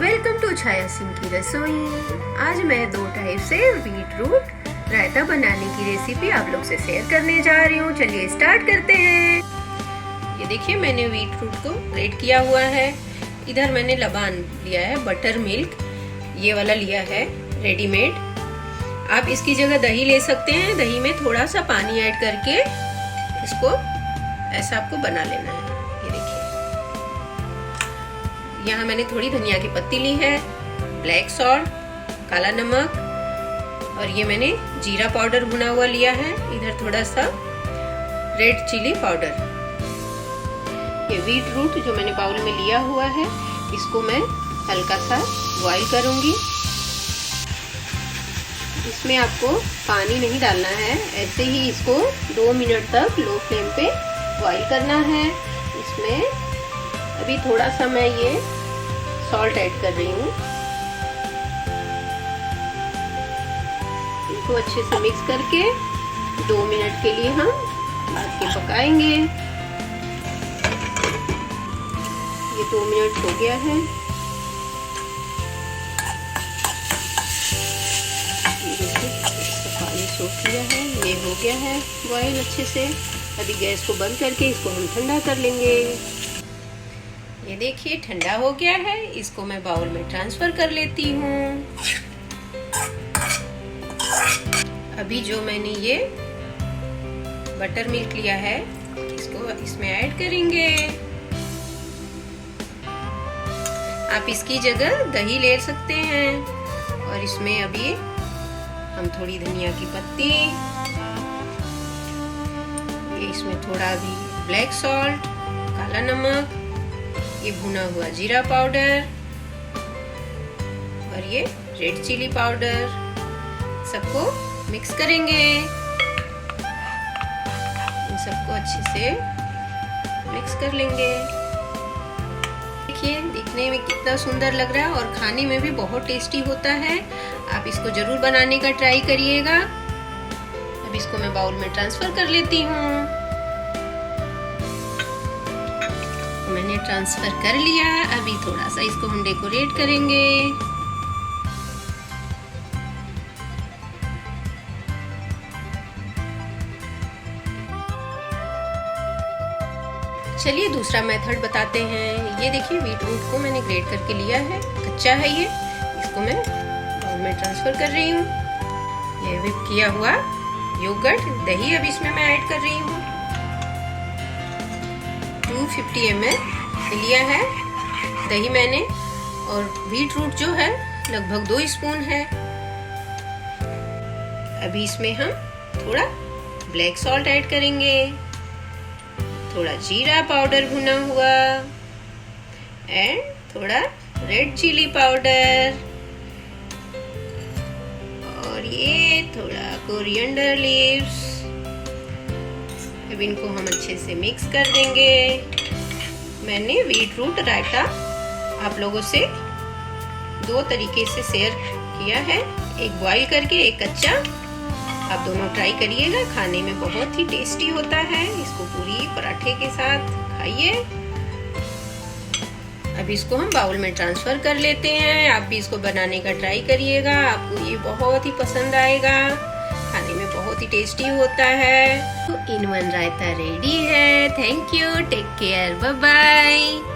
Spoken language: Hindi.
वेलकम टू छाया सिंह की रसोई। आज मैं 2 टाइप से बीटरूट रायता बनाने की रेसिपी आप लोग से शेयर करने जा रही हूँ। चलिए स्टार्ट करते हैं। ये देखिए मैंने बीटरूट को ग्रेट किया हुआ है। इधर मैंने लबान लिया है, बटर मिल्क ये वाला लिया है रेडीमेड। आप इसकी जगह दही ले सकते हैं। दही में थोड़ा सा पानी ऐड करके इसको ऐसा आपको बना लेना है। ये देखिए यहाँ मैंने थोड़ी धनिया की पत्ती ली है, ब्लैक सॉल्ट, काला नमक और ये मैंने जीरा पाउडर भुना हुआ लिया है। इधर थोड़ा सा रेड चिली पाउडर। ये बीटरूट जो मैंने बाउल में लिया हुआ है इसको मैं हल्का सा बॉईल करूंगी। इसमें आपको पानी नहीं डालना है, ऐसे ही इसको 2 मिनट तक लो फ्लेम पे बॉईल करना है। इसमें अभी थोड़ा सा मैं ये सॉल्ट ऐड कर रही हूँ। इसको अच्छे से मिक्स करके 2 मिनट के लिए हम ढक के पकाएंगे। ये 2 मिनट हो गया है। पानी सोख लिया है, ये हो गया है बॉईल अच्छे से। अभी गैस को बंद करके इसको हम ठंडा कर लेंगे। ये देखिए ठंडा हो गया है। इसको मैं बाउल में ट्रांसफर कर लेती हूँ। अभी जो मैंने ये बटर मिल्क लिया है इसको इसमें ऐड करेंगे। आप इसकी जगह दही ले सकते हैं। और इसमें अभी हम थोड़ी धनिया की पत्ती, ये इसमें थोड़ा भी ब्लैक सॉल्ट, काला नमक, ये भुना हुआ जीरा पाउडर और ये रेड चिली पाउडर सबको मिक्स करेंगे। इन सबको अच्छे से मिक्स कर लेंगे। देखिए दिखने में कितना सुंदर लग रहा है और खाने में भी बहुत टेस्टी होता है। आप इसको जरूर बनाने का ट्राई करिएगा। अब इसको मैं बाउल में ट्रांसफर कर लेती हूँ। मैंने ट्रांसफर कर लिया। अभी थोड़ा सा इसको हम डेकोरेट करेंगे। चलिए दूसरा मेथड बताते हैं। ये देखिए बीटरूट को मैंने ग्रेट करके लिया है, कच्चा है ये। इसको मैं बाउल में ट्रांसफर कर रही हूँ। ये व्हिप किया हुआ योगर्ट दही अब इसमें मैं ऐड कर रही हूँ। 250 ml लिया है दही मैंने। और बीटरूट जो है लगभग 2 स्पून है। अभी इसमें हम थोड़ा ब्लैक सॉल्ट ऐड करेंगे, थोड़ा जीरा पाउडर भुना हुआ एंड थोड़ा रेड चिली पाउडर और ये थोड़ा कोरिएंडर लीव्स। अब इनको हम अच्छे से मिक्स कर देंगे। मैंने बीटरूट रायता आप लोगों से 2 तरीके से शेयर किया है, एक बॉईल करके एक कच्चा। आप दोनों ट्राई करिएगा, खाने में बहुत ही टेस्टी होता है। इसको पूरी पराठे के साथ खाइए। अब इसको हम बाउल में ट्रांसफर कर लेते हैं। आप भी इसको बनाने का ट्राई करिएगा, आपको ये बहुत ही पसंद आएगा। खाने में बहुत ही टेस्टी होता है। तो इन 1 रायता रेडी है। Thank you, take care, bye bye.